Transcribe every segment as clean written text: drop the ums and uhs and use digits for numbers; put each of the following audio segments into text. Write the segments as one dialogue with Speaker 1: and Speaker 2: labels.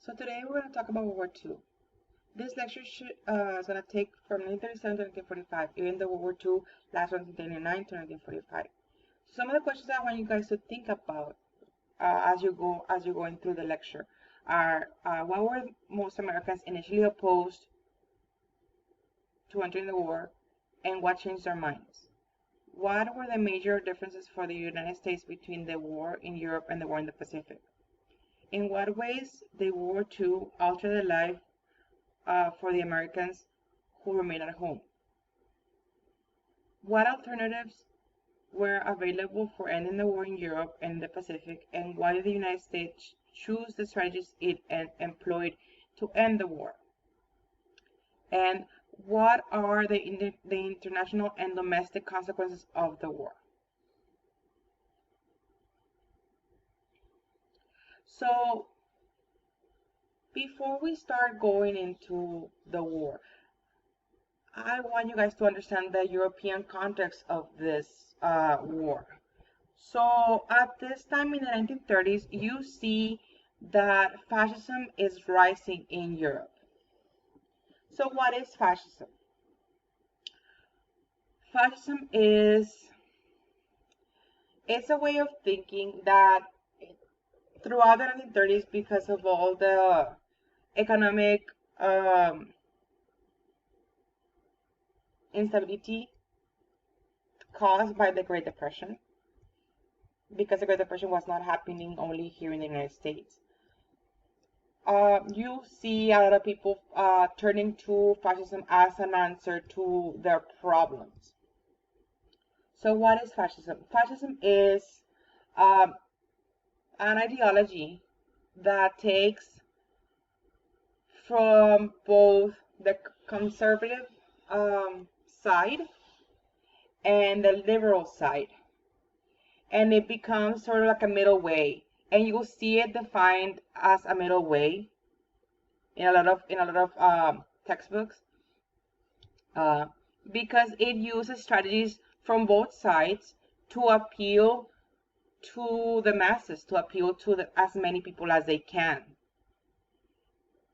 Speaker 1: So today we're going to talk about World War II. This lecture is going to take from 1937 to 1945, even though World War II lasts from 1939 to 1945. Some of the questions I want you guys to think about as you're going through the lecture are why were most Americans initially opposed to entering the war, and what changed their minds? What were the major differences for the United States between the war in Europe and the war in the Pacific? In what ways did World War II alter the life for the Americans who remained at home? What alternatives were available for ending the war in Europe and the Pacific, and why did the United States choose the strategies it employed to end the war? And what are the international and domestic consequences of the war? So, before we start going into the war, I want you guys to understand the European context of this war. So at this time in the 1930s, you see that fascism is rising in Europe. So what is fascism? Fascism it's a way of thinking that throughout the 1930s, because of all the economic instability caused by the Great Depression, because the Great Depression was not happening only here in the United States. You see a lot of people turning to fascism as an answer to their problems. So what is fascism? Fascism is an ideology that takes from both the conservative side and the liberal side, and it becomes sort of like a middle way, and you will see it defined as a middle way in a lot of textbooks, because it uses strategies from both sides to appeal to the masses, to appeal to as many people as they can.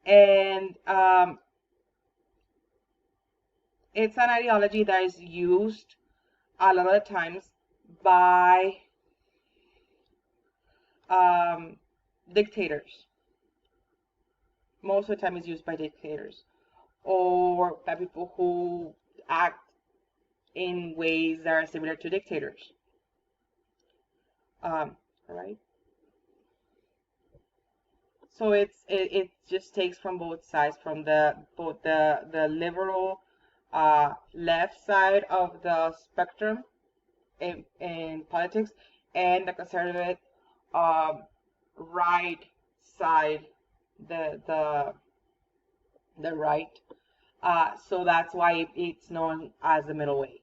Speaker 1: And it's an ideology that is used a lot of times by dictators. Most of the time it's used by dictators or by people who act in ways that are similar to dictators. Right? So it just takes from both sides, from both the liberal left side of the spectrum in politics, and the conservative right side, the right. So that's why it's known as the middle way.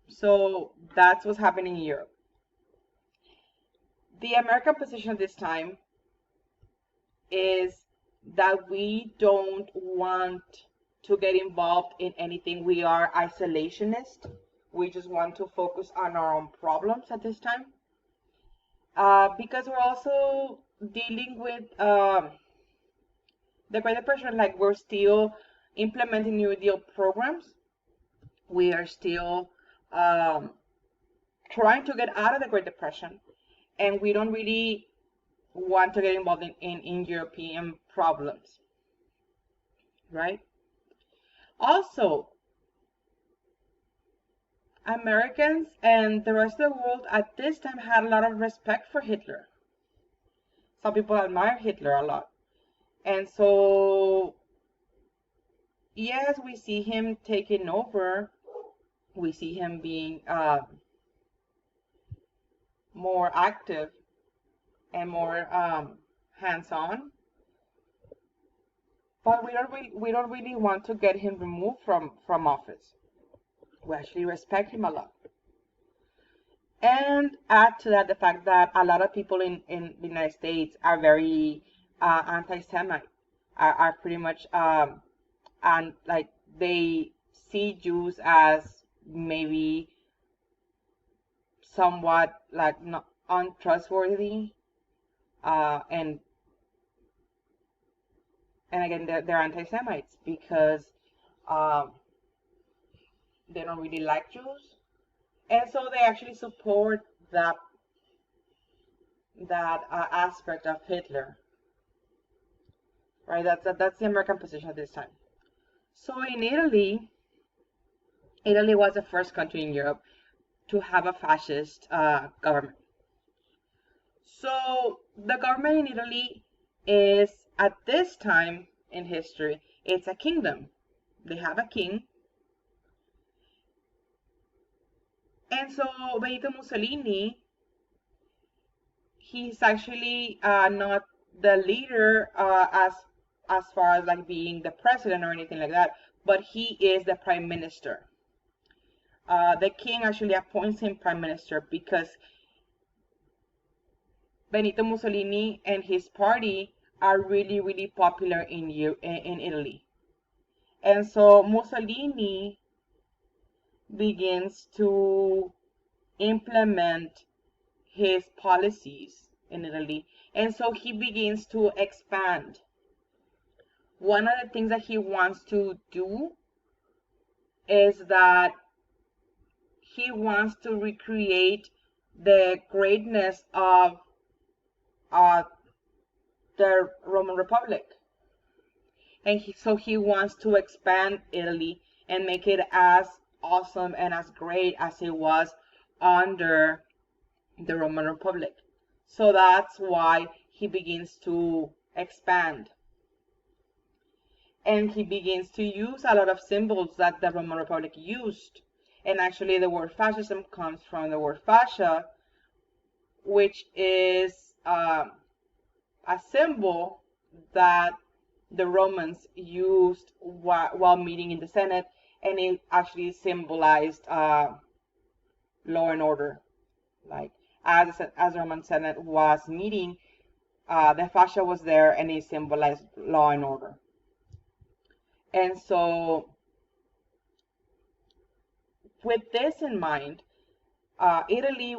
Speaker 1: So that's what's happening in Europe. The American position at this time is that we don't want to get involved in anything. We are isolationist. We just want to focus on our own problems at this time. Because we're also dealing with the Great Depression, like we're still implementing New Deal programs. We are still trying to get out of the Great Depression, and we don't really want to get involved in European problems, right? Also, Americans and the rest of the world at this time had a lot of respect for Hitler. Some people admire Hitler a lot. And so, yes, we see him taking over. We see him being more active and more hands-on. But we don't really want to get him removed from office. We actually respect him a lot. And add to that the fact that a lot of people in the United States are very anti-Semite, are pretty much and like they see Jews as maybe somewhat like not untrustworthy, and And again, they're anti-Semites because um, they don't really like Jews, and so they actually support that aspect of Hitler, right? That's the American position at this time. So in Italy, Italy was the first country in Europe to have a fascist government. So the government in Italy is, at this time in history, it's a kingdom. They have a king. And so Benito Mussolini, he's actually not the leader as far as like being the president or anything like that, but he is the prime minister. The king actually appoints him prime minister because Benito Mussolini and his party are really, really popular in Italy. And so Mussolini begins to implement his policies in Italy. And so he begins to expand. One of the things that he wants to do is that he wants to recreate the greatness of uh, the Roman Republic. And so he wants to expand Italy and make it as awesome and as great as it was under the Roman Republic. So that's why he begins to expand. And he begins to use a lot of symbols that the Roman Republic used. And actually the word fascism comes from the word fascia, which is a symbol that the Romans used while meeting in the Senate, and it actually symbolized law and order. Like as the Roman Senate was meeting, the fascia was there, and it symbolized law and order. And so, with this in mind, Italy,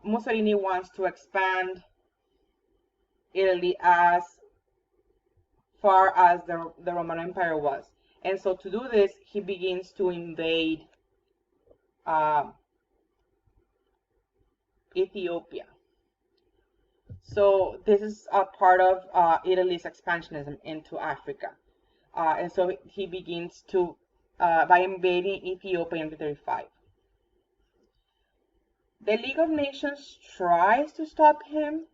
Speaker 1: Mussolini wants to expand Italy as far as the Roman Empire was. And so to do this, he begins to invade Ethiopia. So this is a part of Italy's expansionism into Africa. And so he begins to, by invading Ethiopia in 1935. The League of Nations tries to stop him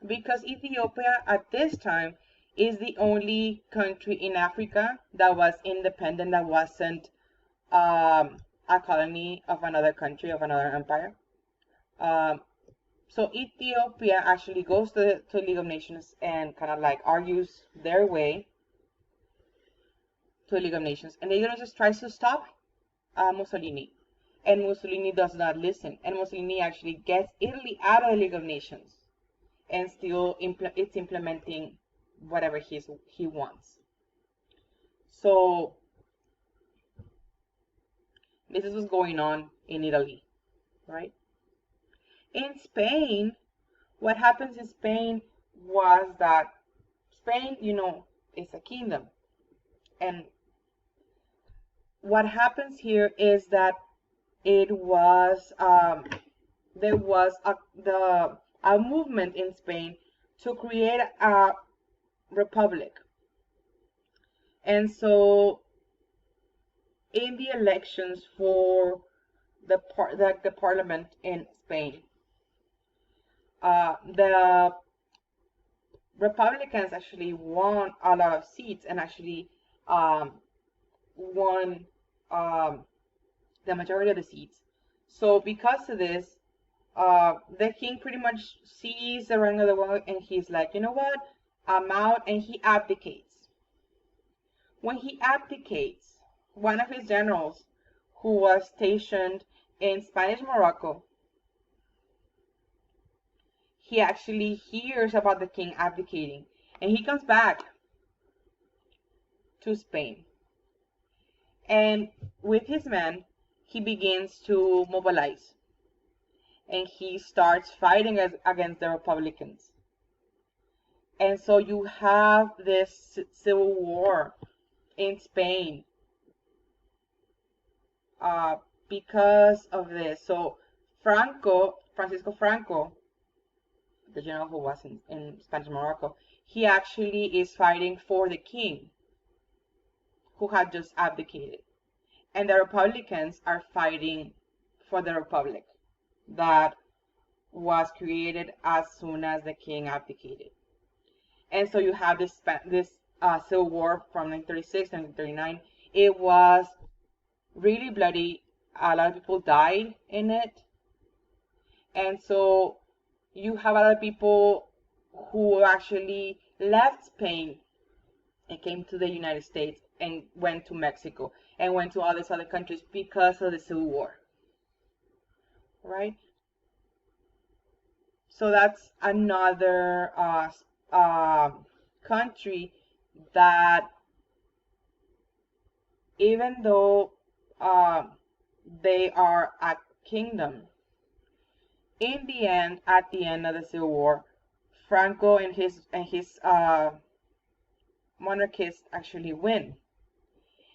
Speaker 1: because Ethiopia at this time is the only country in Africa that was independent, that wasn't a colony of another country, of another empire. So Ethiopia actually goes to League of Nations and kind of like argues their way to League of Nations, and the League of Nations tries to stop Mussolini, and Mussolini does not listen, and Mussolini actually gets Italy out of the League of Nations, and still it's implementing whatever he wants. So this is what's going on in Italy, right? In Spain, what happens in Spain was that Spain, is a kingdom. And what happens here is that it was there was a movement in Spain to create a republic. And so in the elections for the parliament in Spain, the Republicans actually won a lot of seats and actually won the majority of the seats. So because of this, the king pretty much sees the writing of the wall, and he's like, you know what, I'm out, and he abdicates. When he abdicates, one of his generals, who was stationed in Spanish Morocco, he actually hears about the king abdicating, and he comes back to Spain. And with his men, he begins to mobilize, and he starts fighting against the Republicans. And so you have this civil war in Spain because of this. So Francisco Franco, the general who was in Spanish Morocco, he actually is fighting for the king who had just abdicated. And the Republicans are fighting for the republic that was created as soon as the king abdicated. And so you have this civil war from 1936 to 1939. It was really bloody. A lot of people died in it. And so you have a lot of people who actually left Spain and came to the United States and went to Mexico and went to all these other countries because of the Civil War, right? So that's another country that, even though they are a kingdom, in the end, at the end of the Civil War, Franco and his monarchists actually win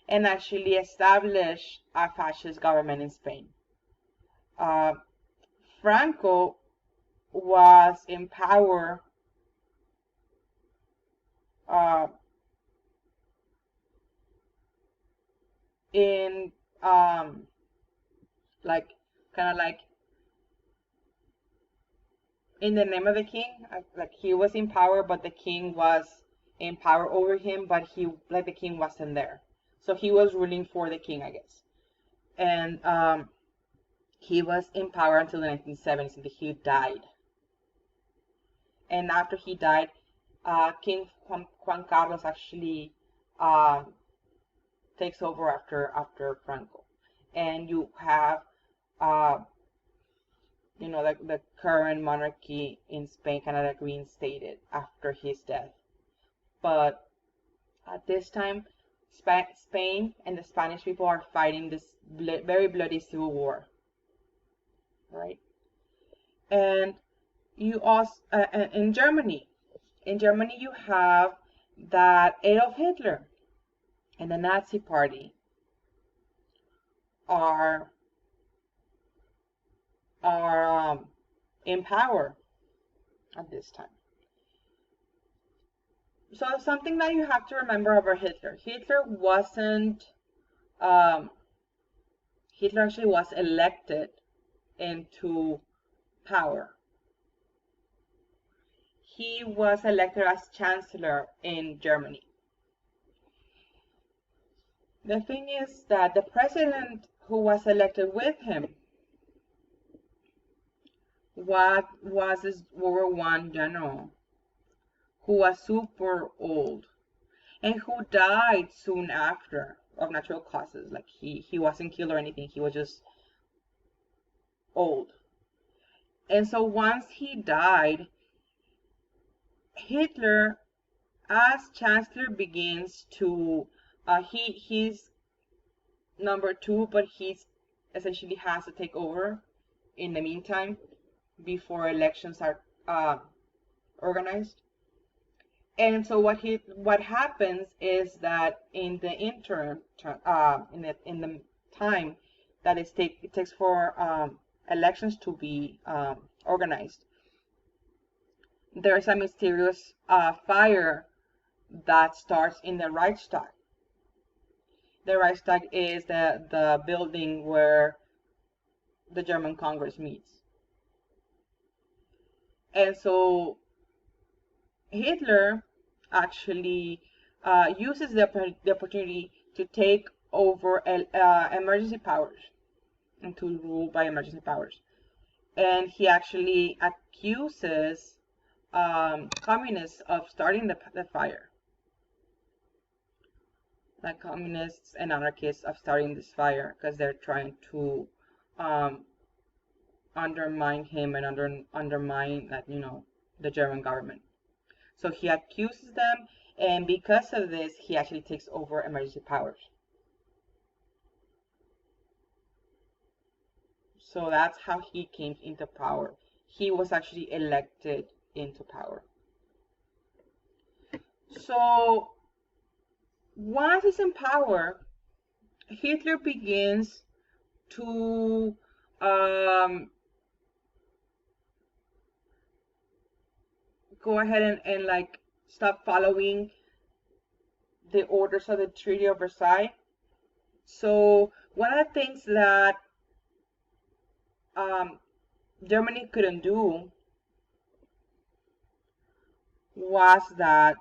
Speaker 1: and actually establish a fascist government in Spain. Uh, Franco was in power uh, in like kind of like in the name of the king. Like he was in power, but the king was in power over him, but the king wasn't there. So he was ruling for the king, I guess. And he was in power until the 1970s, and he died. And after he died, King Juan Carlos actually takes over after Franco, and you have uh, the current monarchy in Spain kind of like reinstated after his death. But at this time, Spain and the Spanish people are fighting this very bloody civil war, right? And you also in Germany, you have that Adolf Hitler and the Nazi Party are in power at this time. So something that you have to remember about Hitler. Um, Hitler actually was elected into power. He was elected as chancellor in Germany. The thing is that the president who was elected with him was this World War I general who was super old and who died soon after of natural causes. Like he wasn't killed or anything. He was just old. And so once he died, Hitler, as chancellor, begins to he's number two, but he's essentially has to take over in the meantime before elections are organized. And so what happens is that in the interim, in the time that it takes for elections to be organized, there's a mysterious fire that starts in the Reichstag. The Reichstag is the building where the German Congress meets. And so Hitler actually uses the opportunity to take over emergency powers and to rule by emergency powers. And he actually accuses communists of starting the fire. Like communists and anarchists of starting this fire because they're trying to undermine him and undermine the German government. So he accuses them, and because of this, he actually takes over emergency powers. So that's how he came into power. He was actually elected into power. So once he's in power, Hitler begins to go ahead and like stop following the orders of the Treaty of Versailles. So one of the things that Germany couldn't do was that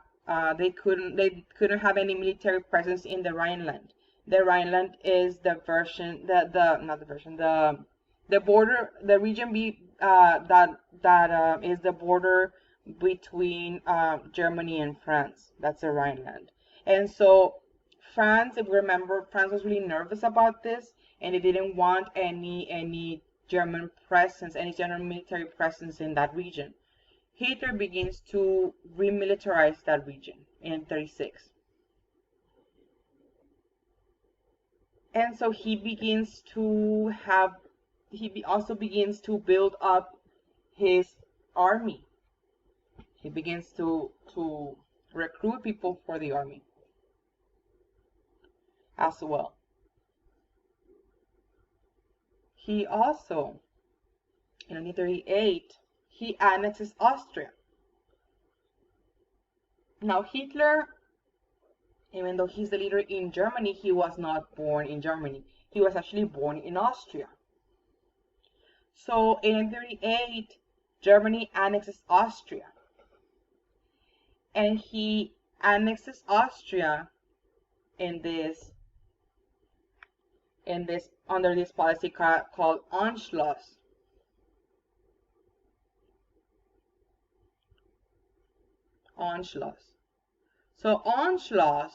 Speaker 1: they couldn't have any military presence in the Rhineland. The Rhineland is the version the not the version the border, the region that is the border between Germany and France. That's the Rhineland. And so France, if you remember, France was really nervous about this, and they didn't want any German presence, any German military presence in that region. Hitler begins to remilitarize that region in 36. And so he begins to have, also begins to build up his army. He begins to recruit people for the army as well. He also, in 1938, he annexes Austria. Now Hitler, even though he's the leader in Germany, he was not born in Germany. He was actually born in Austria. So in 1938, Germany annexes Austria. And he annexes Austria in this under this policy called Anschluss. Anschluss. So Anschluss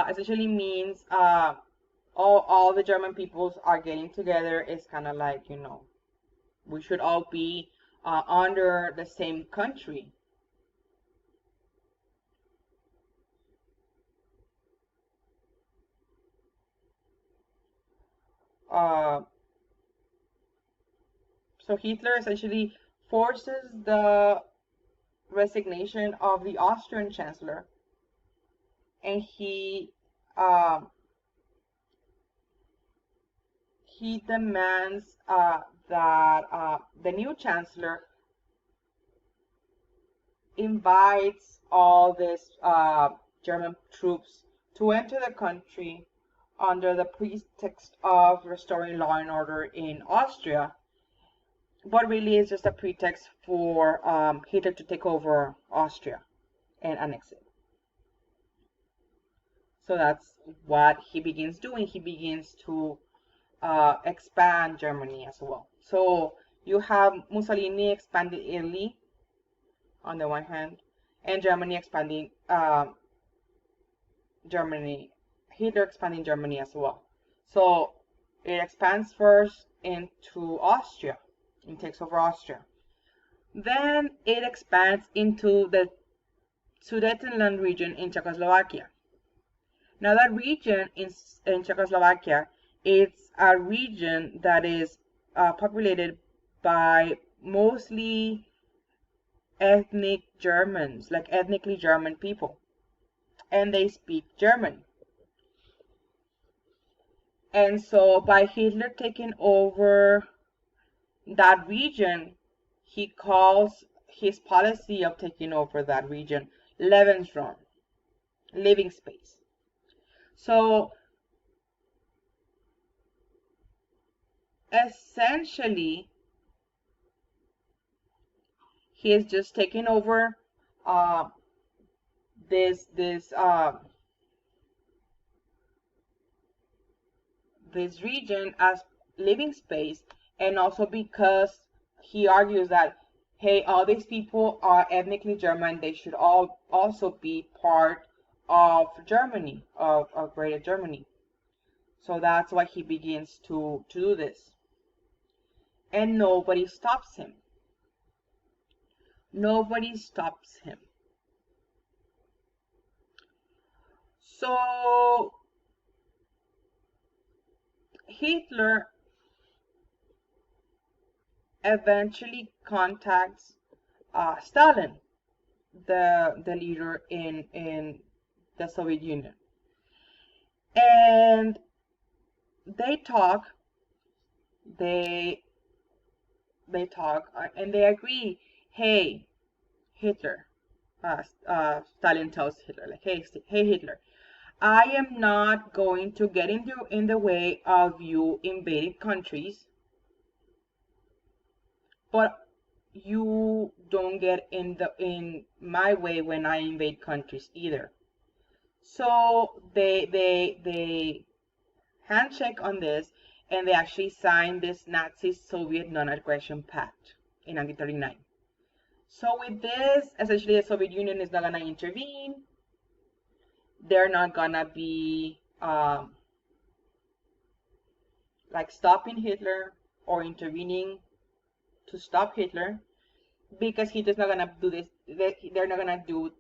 Speaker 1: essentially means all the German peoples are getting together. It's kind of like, you know, we should all be under the same country. So Hitler essentially forces the resignation of the Austrian chancellor, and he demands that the new chancellor invites all these German troops to enter the country under the pretext of restoring law and order in Austria, but really it's just a pretext for Hitler to take over Austria and annex it. So that's what he begins doing. He begins to expand Germany as well. So you have Mussolini expanding Italy on the one hand, and Germany expanding Hitler expanding Germany as well. So it expands first into Austria and takes over Austria. Then it expands into the Sudetenland region in Czechoslovakia. Now that region in Czechoslovakia, it's a region that is populated by mostly ethnic Germans, like ethnically German people, and they speak German. And so by Hitler taking over that region, he calls his policy of taking over that region Lebensraum, living space. So essentially, he is just taking over this region as living space, and also because he argues that, hey, all these people are ethnically German, they should all also be part of Germany, of Greater Germany. So that's why he begins to do this. And nobody stops him. Nobody stops him. So Hitler eventually contacts Stalin, the leader in the Soviet Union. And they talk, they talk, and they agree. Hey, Hitler, Stalin tells Hitler, like, hey Hitler, I am not going to get in the way of you invading countries, but you don't get in my way when I invade countries either. So they handshake on this, and they actually signed this Nazi-Soviet non-aggression pact in 1939. So with this, essentially, the Soviet Union is not gonna intervene. They're not gonna be like stopping Hitler or intervening to stop Hitler, because Hitler's not gonna do this. They're not gonna do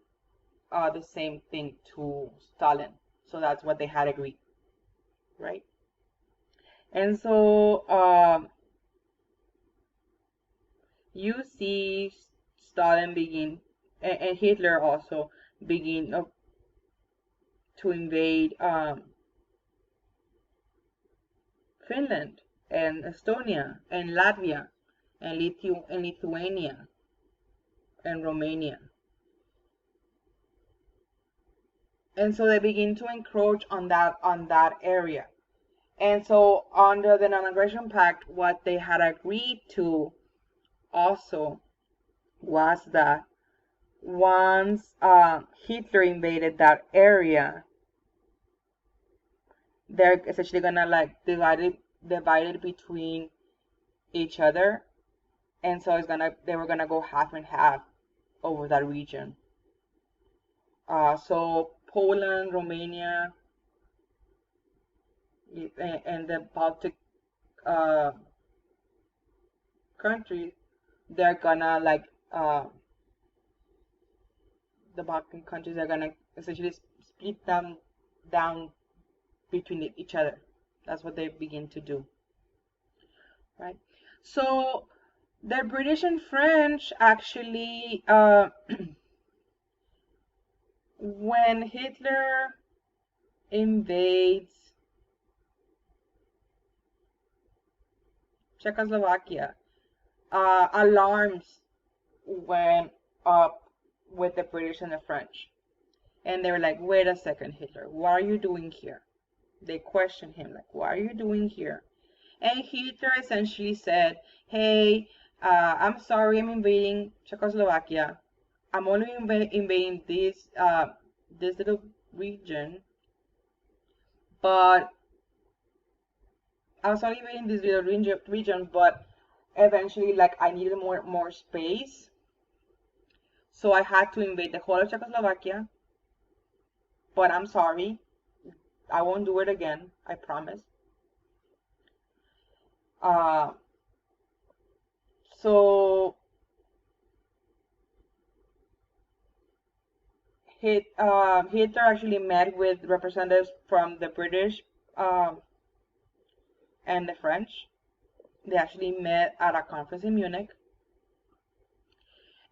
Speaker 1: the same thing to Stalin. So that's what they had agreed, right? And so you see Stalin begin, and Hitler also begin to invade Finland and Estonia and Latvia and Lithuania and Romania. And so they begin to encroach on that area. And so under the non-aggression pact, what they had agreed to also was that once Hitler invaded that area, they're essentially gonna like divide it between each other, and so they were gonna go half and half over that region. So Poland, Romania, and the Baltic countries, they're gonna like the Balkan countries are gonna essentially split them down between each other. That's what they begin to do, right? So the British and French actually, when Hitler invades Czechoslovakia, alarms went up with the British and the French. And they were like, wait a second, Hitler, what are you doing here? They questioned him, like, what are you doing here? And Hitler essentially said, hey, I'm sorry I'm invading Czechoslovakia. I'm only invading this little region, but I was only invading this little region, but eventually, like, I needed more space, so I had to invade the whole of Czechoslovakia. But I'm sorry, I won't do it again, I promise. So Hitler actually met with representatives from the British and the French. They actually met at a conference in Munich.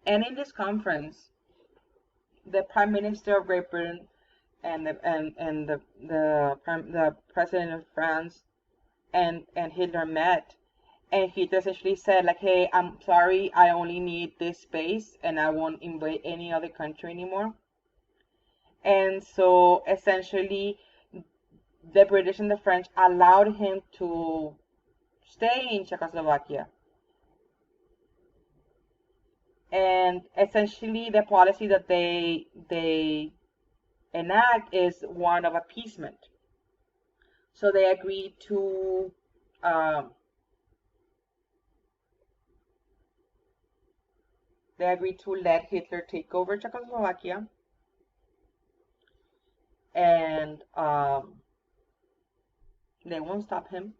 Speaker 1: And in this conference, the Prime Minister of Great Britain and the President of France and Hitler met. And Hitler essentially said, like, hey, I'm sorry, I only need this space and I won't invade any other country anymore. And so essentially the British and the French allowed him to stay in Czechoslovakia. And essentially the policy that they enact is one of appeasement. So they agreed to let Hitler take over Czechoslovakia, and they won't stop him,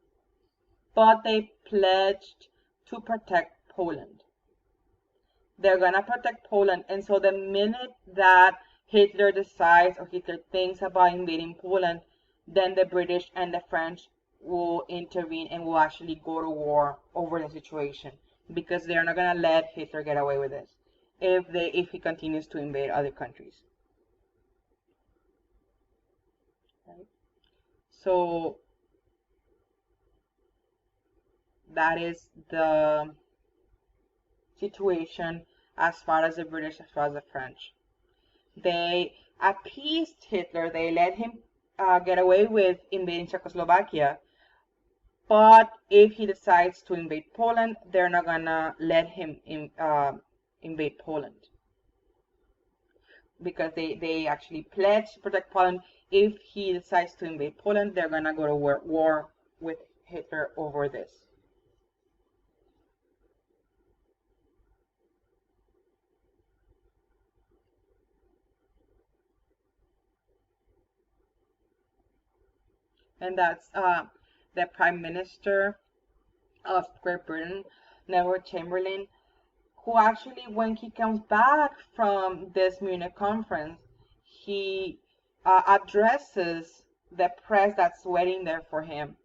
Speaker 1: but they pledged to protect Poland. They're gonna protect Poland, and so the minute that Hitler decides or Hitler thinks about invading Poland, then the British and the French will intervene and will actually go to war over the situation, because they're not gonna let Hitler get away with this. if he continues to invade other countries. Right? So that is the situation as far as the British, as far as the French. They appeased Hitler. They let him get away with invading Czechoslovakia. But if he decides to invade Poland, they're not gonna let him invade Poland, because they actually pledged to protect Poland. If he decides to invade Poland, they're gonna go to war with Hitler over this. And that's the Prime Minister of Great Britain, Neville Chamberlain, who actually, when he comes back from this Munich conference, he addresses the press that's waiting there for him.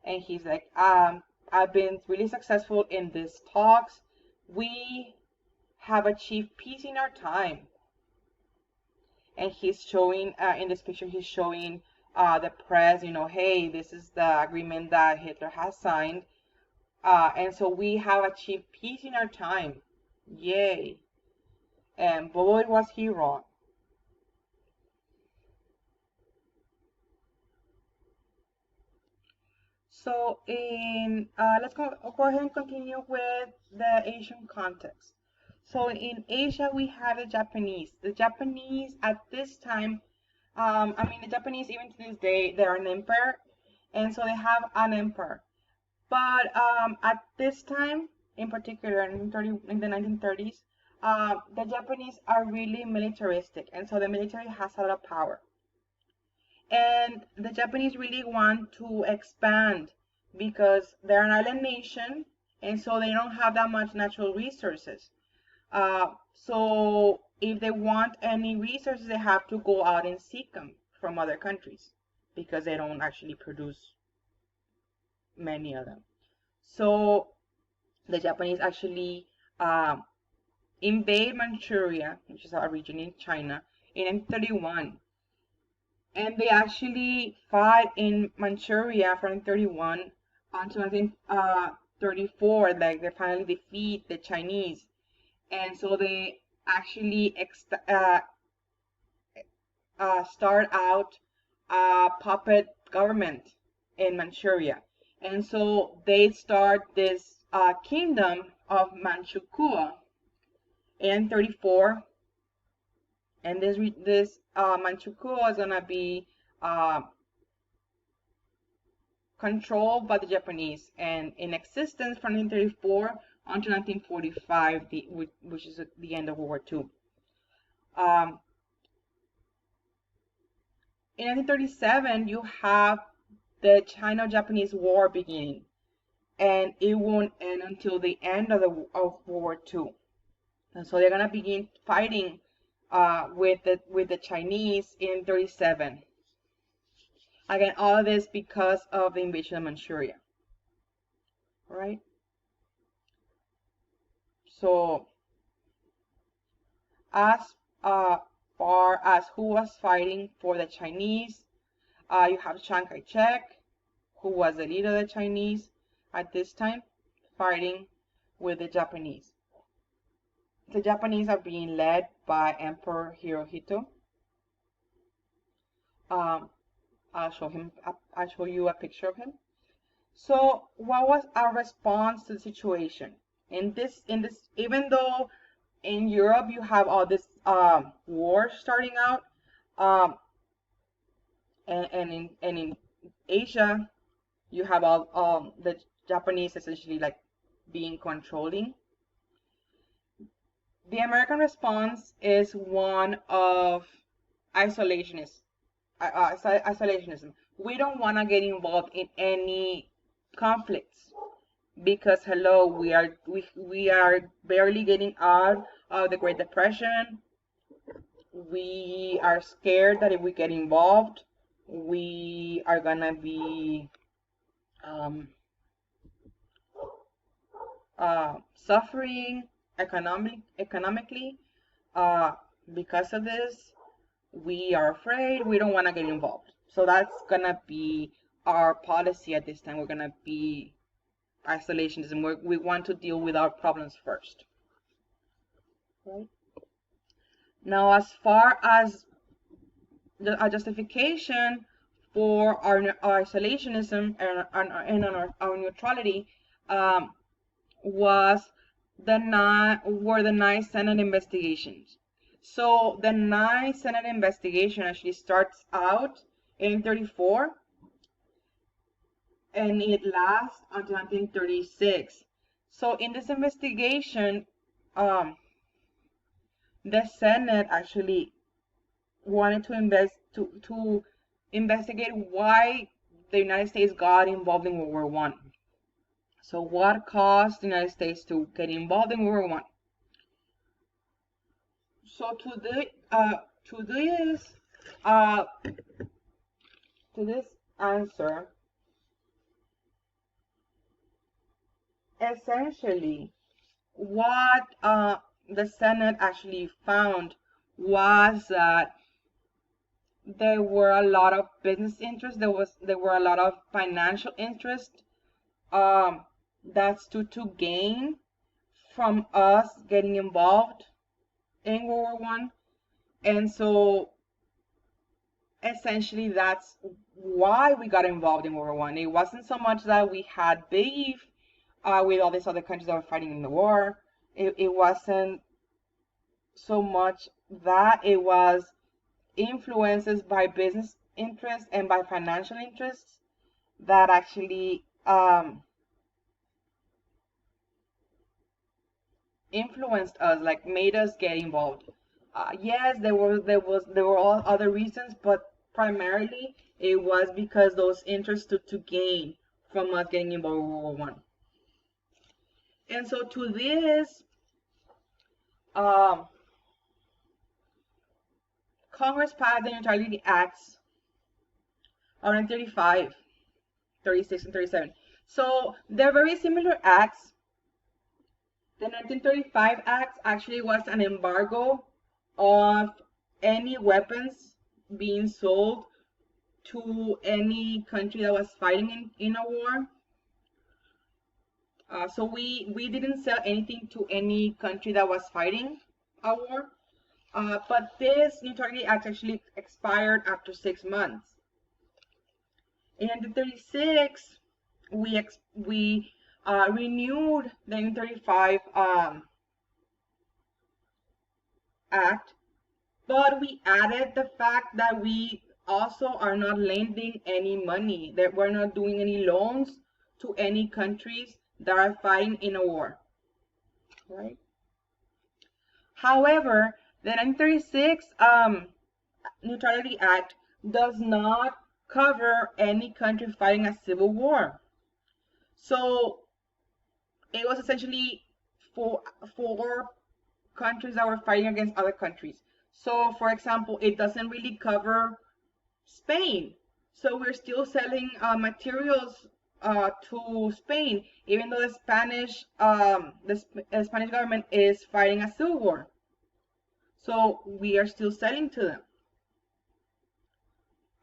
Speaker 1: And he's like, I've been really successful in these talks. We have achieved peace in our time. And he's showing, in this picture, he's showing the press, hey, this is the agreement that Hitler has signed. And so we have achieved peace in our time. Yay. And boy, was he wrong. So let's go ahead and continue with the Asian context. So in Asia, we have the Japanese. The Japanese at this time, the Japanese, even to this day, they're an empire, and so they have an emperor. But at this time, in particular, in the 1930s, the Japanese are really militaristic, and so the military has a lot of power. And the Japanese really want to expand because they're an island nation, and so they don't have that much natural resources. So if they want any resources, they have to go out and seek them from other countries because they don't actually produce many of them. So the Japanese actually invade Manchuria, which is a region in China, in 1931. And they actually fight in Manchuria from 1931 until 1934. Like, they finally defeat the Chinese. And so they actually start out a puppet government in Manchuria. And so they start this kingdom of Manchukuo in 1934. And this Manchukuo is gonna be controlled by the Japanese and in existence from 1934 until 1945, which is the end of World War II. In 1937, you have the Chino-Japanese War beginning, and it won't end until the end of World War II. And so they're gonna begin fighting with the Chinese in 1937. Again, all of this because of the invasion of Manchuria. All right. So, as far as who was fighting for the Chinese, you have Chiang Kai-shek, who was the leader of the Chinese at this time, fighting with the Japanese. The Japanese are being led by Emperor Hirohito. I'll show you a picture of him. So what was our response to the situation? In this, even though in Europe you have all this war starting out, and in Asia you have all the Japanese essentially like being controlling. The American response is one of isolationism. We don't want to get involved in any conflicts because hello, we are barely getting out of the Great Depression. We are scared that if we get involved, we are gonna be suffering, economically. Uh, because of this, we are afraid, we don't want to get involved. So that's gonna be our policy at this time. We're gonna be isolationism. We want to deal with our problems first. Right? Now, as far as a justification for our isolationism and our neutrality, um, was were the Nye Senate investigations. So the Nye Senate investigation actually starts out in 1934 and it lasts until 1936. So in this investigation, the Senate actually wanted to investigate why the United States got involved in World War One. So what caused the United States to get involved in World War One? So to this uh, to this answer, essentially, what the Senate actually found was that there were a lot of business interest. There were a lot of financial interest that stood to gain from us getting involved in World War One, and so essentially that's why we got involved in World War One. It wasn't so much that we had beef with all these other countries that were fighting in the war. It wasn't so much that. It was influences by business interests and by financial interests that actually influenced us, like made us get involved. Yes, there were all other reasons, but primarily it was because those interests stood to gain from us getting involved in World War One. And so to this, Congress passed the Neutrality Acts of 1935, 36, and 37. So they're very similar acts. The 1935 Act actually was an embargo of any weapons being sold to any country that was fighting in a war. So we didn't sell anything to any country that was fighting a war. But this Neutrality Act actually expired after 6 months. In 1936, we renewed the 1935 Act, but we added the fact that we also are not lending any money, that we're not doing any loans to any countries that are fighting in a war, right? However, the 1936 Neutrality Act does not cover any country fighting a civil war. So it was essentially for countries that were fighting against other countries. So, for example, it doesn't really cover Spain. So we're still selling materials to Spain, even though the Spanish government is fighting a civil war. So we are still selling to them.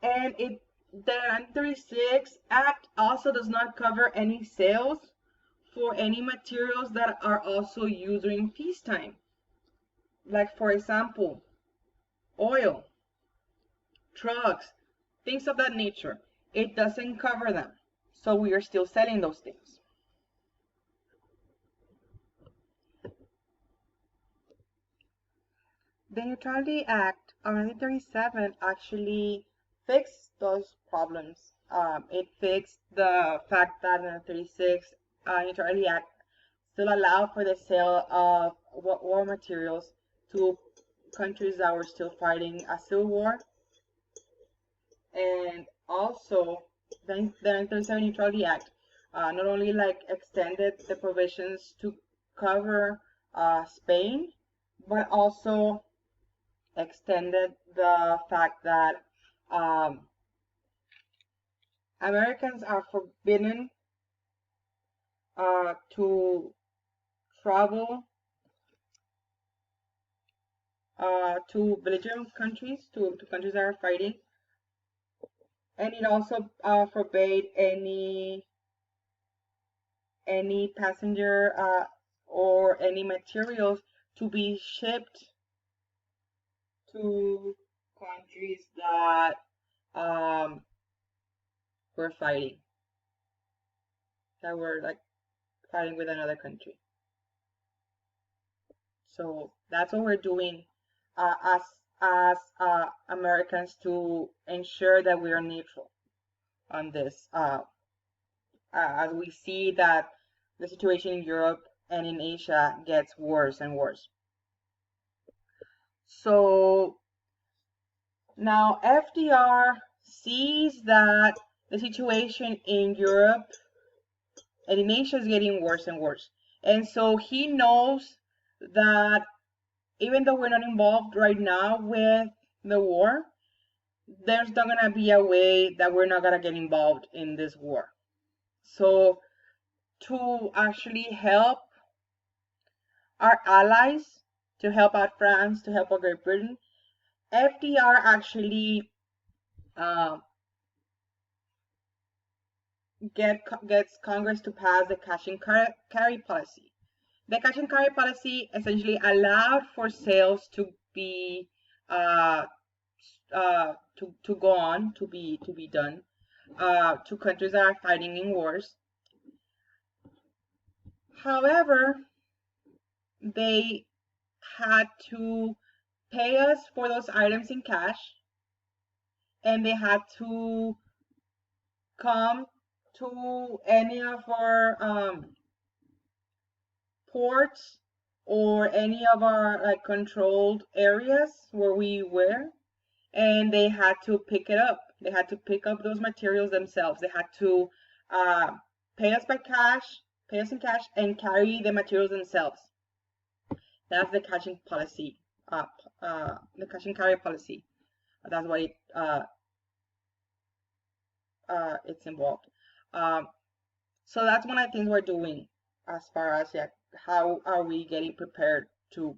Speaker 1: And the 1936 Act also does not cover any sales for any materials that are also used during peacetime. Like, for example, oil, trucks, things of that nature. It doesn't cover them. So we are still selling those things. The Neutrality Act of 1937 actually fixed those problems. It fixed the fact that in 1936 Neutrality Act still allowed for the sale of war materials to countries that were still fighting a civil war. And also, the 1937 Neutrality Act not only like extended the provisions to cover Spain, but also extended the fact that Americans are forbidden to travel to belligerent countries, to countries that are fighting, and it also forbade any passenger or any materials to be shipped to countries that were fighting, that were like fighting with another country. So that's what we're doing as Americans to ensure that we are neutral on this. As we see that the situation in Europe and in Asia gets worse and worse. So now FDR sees that the situation in Europe and in Asia is getting worse and worse. And so he knows that even though we're not involved right now with the war, there's not gonna be a way that we're not gonna get involved in this war. So to actually help our allies, to help out France, to help out Great Britain, FDR actually gets Congress to pass the cash and carry policy. The cash and carry policy essentially allowed for sales to be to go on, to be done to countries that are fighting in wars. However, they had to pay us for those items in cash, and they had to come to any of our ports or any of our like controlled areas where we were, and they had to pick it up. They had to pick up those materials themselves. They had to pay us in cash, and carry the materials themselves. That's the cash and policy, the cash and carry policy. That's what it's involved. So that's one of the things we're doing as far as how are we getting prepared to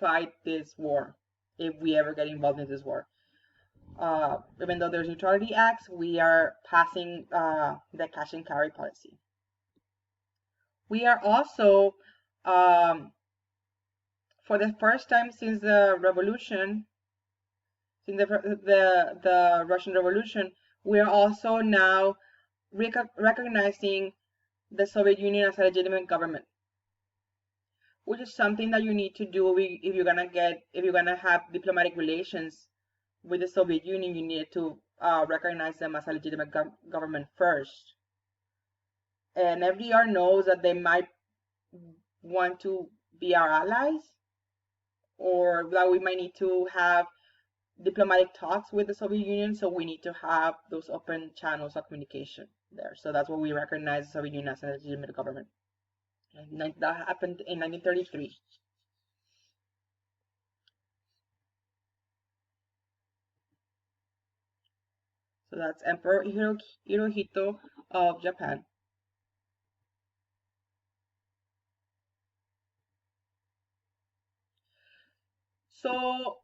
Speaker 1: fight this war if we ever get involved in this war. Even though there's neutrality acts, we are passing the cash and carry policy. We are also, for the first time since the revolution, since the Russian Revolution, we are also now recognizing the Soviet Union as a legitimate government, which is something that you need to do if you're gonna have diplomatic relations with the Soviet Union. You need to recognize them as a legitimate government first. And FDR knows that they might want to be our allies, or that we might need to have diplomatic talks with the Soviet Union, so we need to have those open channels of communication there. So that's why we recognize the Soviet Union as a legitimate government. And that happened in 1933. So that's Emperor Hirohito of Japan. So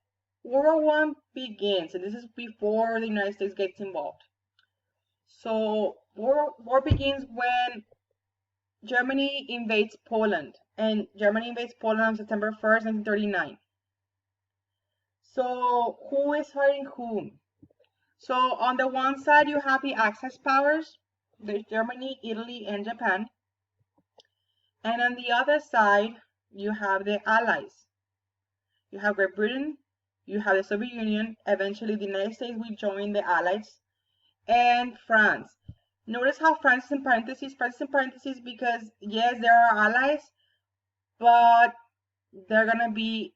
Speaker 1: World War I begins, and this is before the United States gets involved. So war begins when Germany invades Poland, and Germany invades Poland on September 1st, 1939. So who is fighting whom? So on the one side, you have the Axis powers. There's Germany, Italy, and Japan. And on the other side, you have the Allies. You have Great Britain, you have the Soviet Union, eventually the United States will join the Allies, and France. Notice how France is in parentheses. France is in parentheses because, yes, there are allies, but they're going to be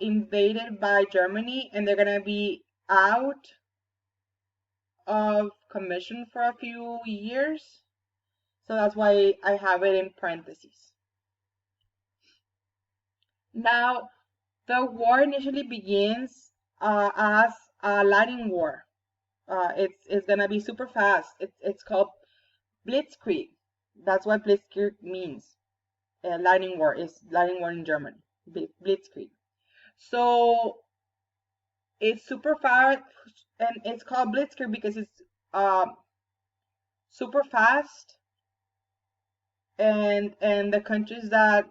Speaker 1: invaded by Germany, and they're going to be out of commission for a few years. So that's why I have it in parentheses. Now, the war initially begins as a lightning war. It's gonna be super fast. It's called Blitzkrieg. That's what Blitzkrieg means. Lightning war is lightning war in German. Blitzkrieg. So it's super fast, and it's called Blitzkrieg because it's super fast, and the countries that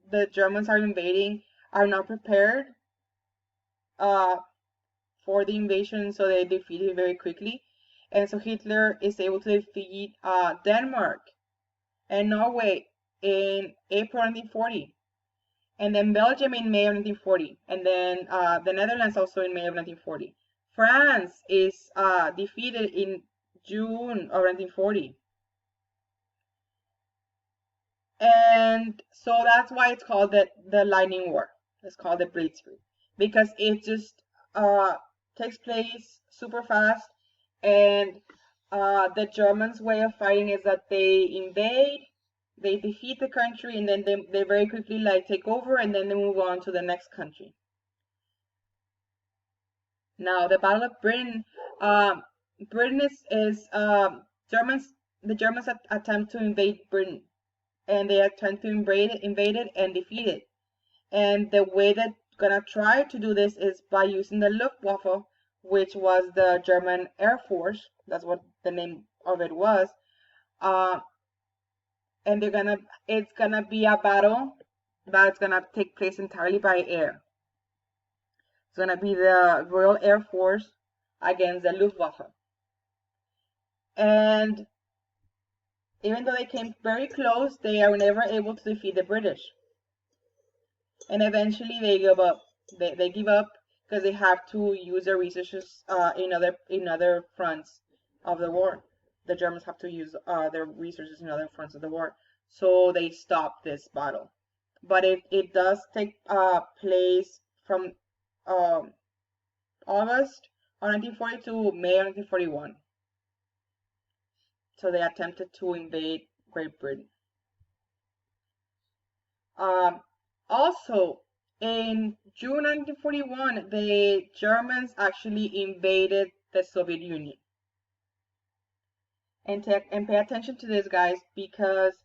Speaker 1: the Germans are invading are not prepared uh, for the invasion, so they defeat it very quickly. And so Hitler is able to defeat Denmark and Norway in April 1940, and then Belgium in May of 1940, and then the Netherlands also in May of 1940. France is defeated in June of 1940. And so that's why it's called the Lightning War. It's called the Blitzkrieg because it just takes place super fast, and the Germans' way of fighting is that they invade, they defeat the country, and then they very quickly like take over, and then they move on to the next country. Now the Battle of Britain, Britain is Germans. The Germans attempt to invade Britain, and they attempt to invade it and defeat it. And the way that gonna try to do this is by using the Luftwaffe, which was the German Air Force. That's what the name of it was. And it's gonna be a battle that's gonna take place entirely by air. It's gonna be the Royal Air Force against the Luftwaffe. And even though they came very close, they are never able to defeat the British. And eventually they give up. They give up because they have to use their resources in other fronts of the war. The Germans have to use their resources in other fronts of the war, so they stop this battle. But it does take place from August of 1940 to May of 1941. So they attempted to invade Great Britain. Also, in June 1941, the Germans actually invaded the Soviet Union. And pay attention to this, guys, because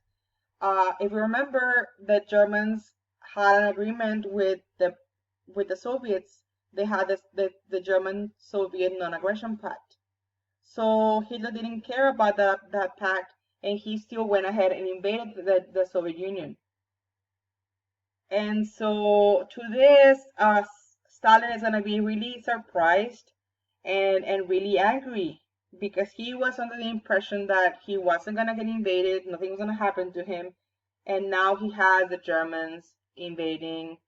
Speaker 1: if you remember, the Germans had an agreement with the Soviets. They had the German-Soviet non-aggression pact. So Hitler didn't care about that pact, and he still went ahead and invaded the Soviet Union. And so to this, Stalin is gonna be really surprised and really angry because he was under the impression that he wasn't gonna get invaded, nothing was gonna happen to him, and now he has the Germans invading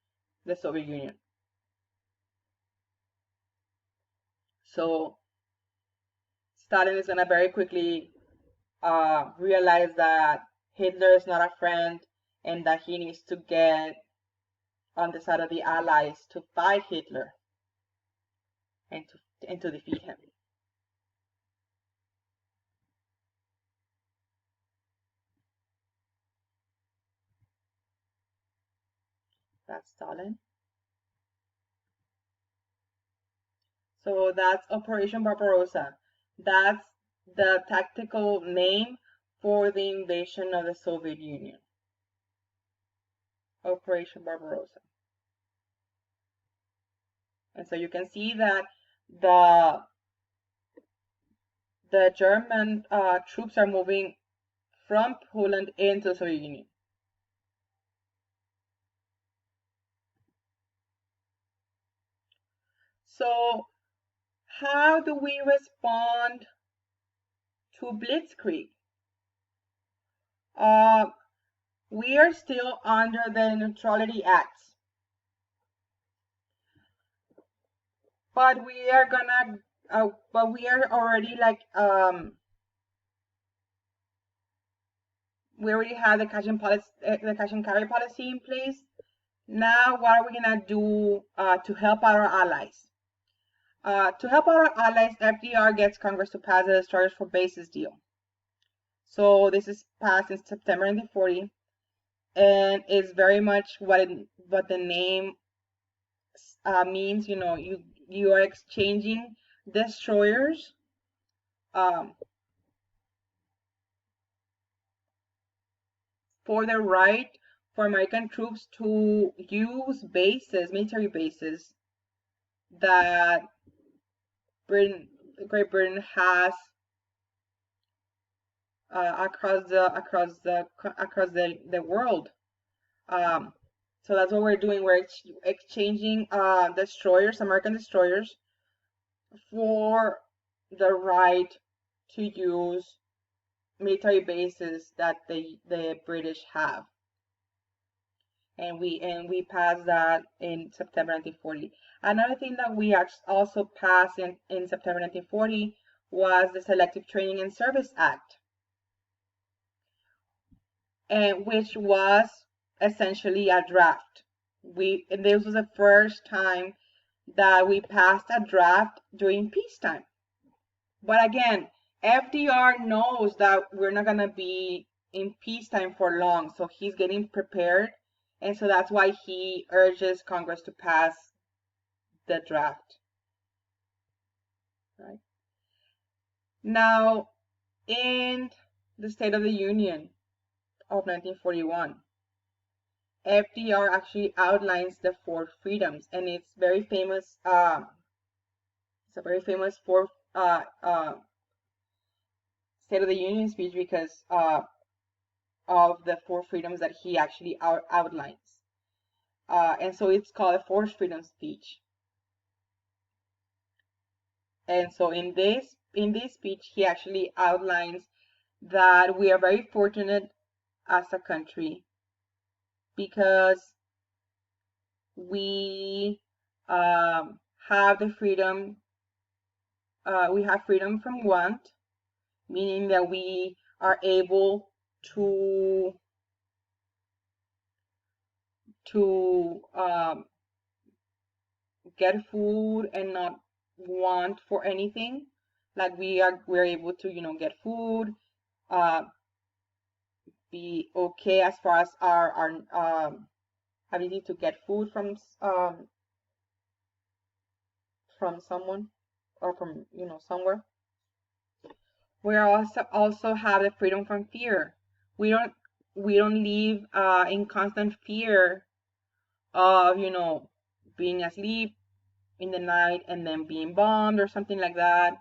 Speaker 1: the Soviet Union. So Stalin is gonna very quickly realize that Hitler is not a friend and that he needs to get on the side of the Allies to fight Hitler and to defeat him. That's Stalin. So that's Operation Barbarossa. That's the tactical name for the invasion of the Soviet Union. Operation Barbarossa. And so you can see that the German troops are moving from Poland into the Soviet Union. So how do we respond to Blitzkrieg? We are still under the Neutrality Acts, but we are already like we already have the cash and carry policy in place. Now, what are we gonna do to help our allies? To help our allies, FDR gets Congress to pass the Destroyers for Bases deal. So this is passed in September 1940, and it's very much what the name means. You know, you are exchanging destroyers for the right for American troops to use military bases that Great Britain has across the world. Um, so that's what we're doing. We're exchanging destroyers, American destroyers, for the right to use military bases that the British have. And we passed that in September 1940. Another thing that we also passed in September 1940 was the Selective Training and Service Act, and which was essentially a draft. And this was the first time that we passed a draft during peacetime. But again, FDR knows that we're not gonna be in peacetime for long, so he's getting prepared, and so that's why he urges Congress to pass the draft. Right now, in the State of the Union of 1941, FDR actually outlines the four freedoms, and it's very famous. It's a very famous four State of the Union speech because of the four freedoms that he actually outlines, and so it's called a fourth freedom speech. And so in this speech, he actually outlines that we are very fortunate as a country because we have the freedom. We have freedom from want, meaning that we are able to get food and not want for anything. Like we're able to get food, be okay as far as our ability to get food from someone or from somewhere. We also have the freedom from fear. We don't live in constant fear of being asleep in the night and then being bombed or something like that.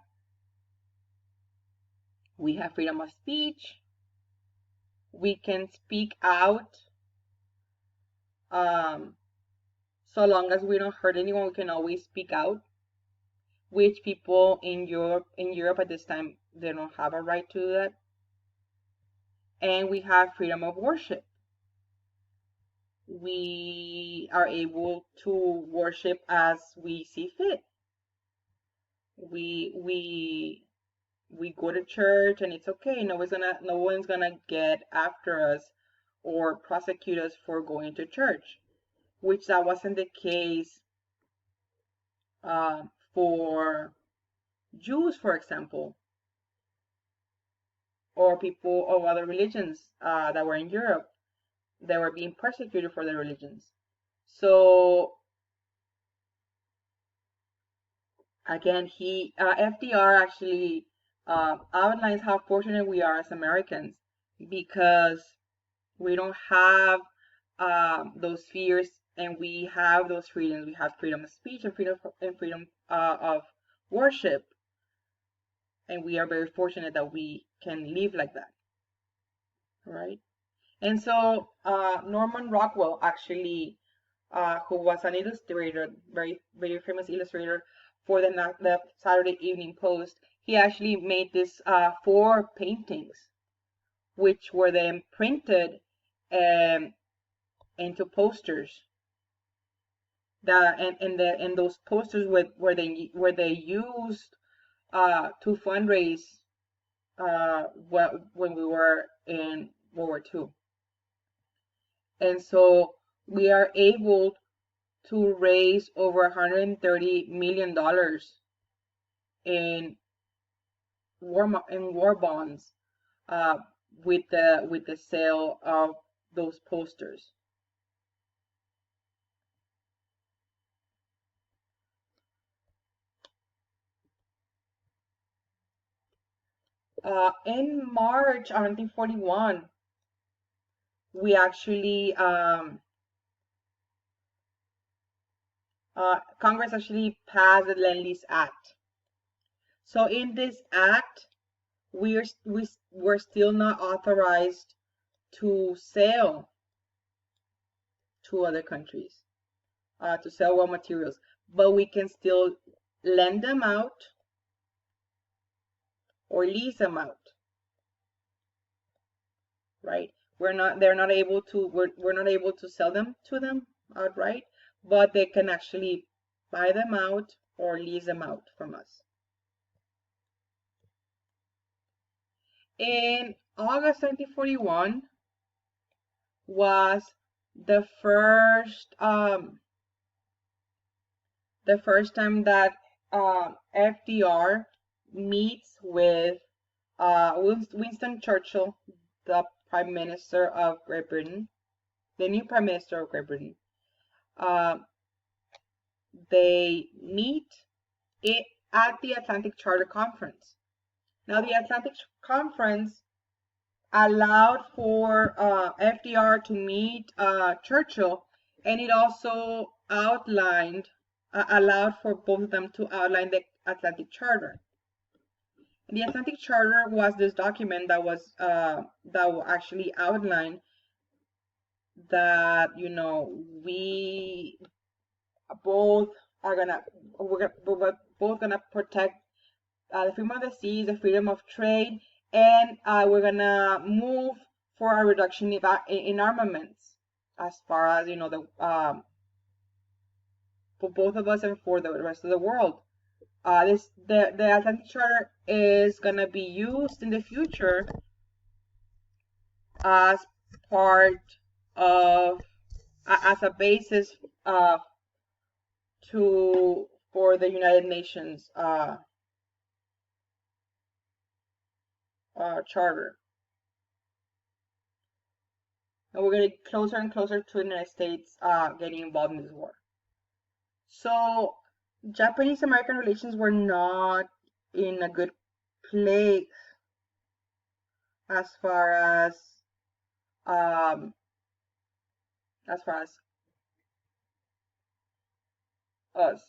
Speaker 1: We have freedom of speech. We can speak out. So long as we don't hurt anyone, we can always speak out. Which people in Europe at this time, they don't have a right to do that. And we have freedom of worship. We are able to worship as we see fit. We go to church and it's okay. No one's gonna get after us or prosecute us for going to church, which that wasn't the case for Jews, for example, or people of other religions that were in Europe. They were being persecuted for their religions. So again, FDR actually outlines how fortunate we are as Americans because we don't have those fears, and we have those freedoms. We have freedom of speech and freedom of worship, and we are very fortunate that we can live like that, right? And so Norman Rockwell actually, who was an illustrator, very very famous illustrator for the Saturday Evening Post, he actually made these 4 paintings, which were then printed into posters. And those posters were they used to fundraise when we were in World War II. And so we are able to raise over $130 million in war bonds with the sale of those posters. In March of 1941, we actually Congress actually passed the Lend-Lease Act. So in this act, we're still not authorized to sell to other countries, to sell raw materials, but we can still lend them out or lease them out, right? They're not able to, we're not able to sell them to them outright, but they can actually buy them out or lease them out from us. In August 1941 was the first time that FDR meets with Winston Churchill, the Prime Minister of Great Britain, the new Prime Minister of Great Britain. They meet at the Atlantic Charter Conference. Now, the Atlantic Conference allowed for FDR to meet Churchill, and it also allowed for both of them to outline the Atlantic Charter. The Atlantic Charter was this document that will actually outline that, you know, we both are we're both gonna protect the freedom of the seas, the freedom of trade, and we're gonna move for a reduction in armaments, as far as, you know, for both of us and for the rest of the world. The Atlantic Charter is gonna be used in the future as part of as a basis for the United Nations charter. And we're getting closer and closer to the United States getting involved in this war. So Japanese-American relations were not in a good place as far as us.